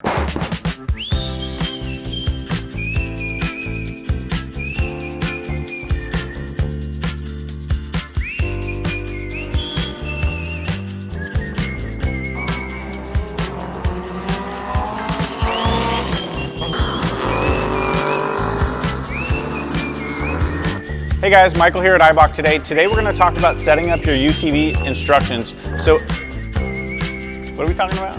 Hey guys, Michael here at Eibach today. Today we're going to talk about setting up your UTV instructions. So, what are we talking about?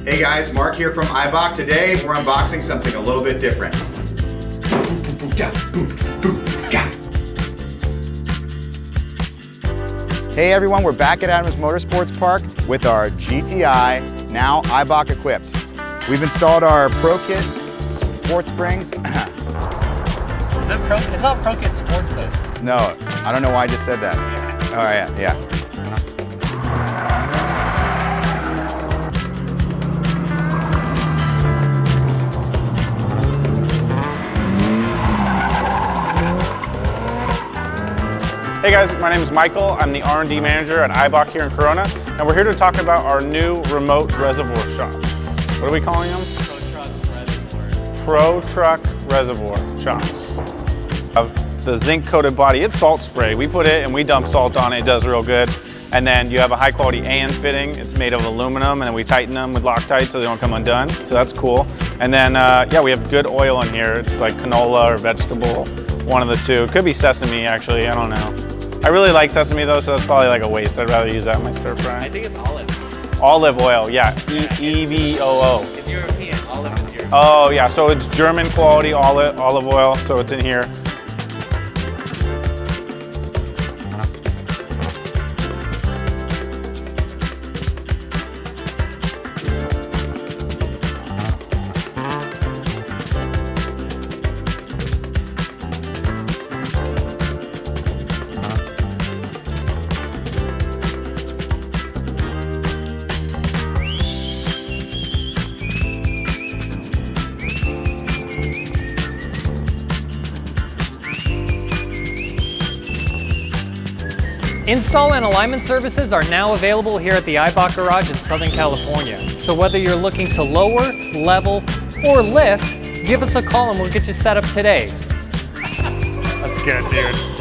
Hey guys, Mark here from Eibach. Today we're unboxing something a little bit different. Hey everyone, we're back at Adams Motorsports Park with our GTI, now Eibach equipped. We've installed our Pro Kit sport springs. Is that Pro? It's not Pro Kit Sport though. No, I don't know why I just said that. Yeah. Oh yeah. Hey guys, my name is Michael. I'm the R&D manager at Eibach here in Corona, and we're here to talk about our new remote reservoir shocks. What are we calling them? Pro Truck Reservoir. Pro Truck Reservoir shocks. Of the zinc-coated body, it's salt spray. We put it and we dump salt on it. It does real good. And then you have a high-quality AN fitting. It's made of aluminum, and then we tighten them with Loctite so they don't come undone. So that's cool. And then, yeah, we have good oil in here. It's like canola or vegetable, one of the two. It could be sesame, actually. I don't know. I really like sesame though, so that's probably like a waste. I'd rather use that in my stir fry. I think it's olive. Olive oil, yeah. EVOO. It's European. Olive is European. Oh yeah, so it's German quality olive oil, so it's in here. Install and alignment services are now available here at the Eibach Garage in Southern California. So whether you're looking to lower, level, or lift, give us a call and we'll get you set up today. That's good, dude.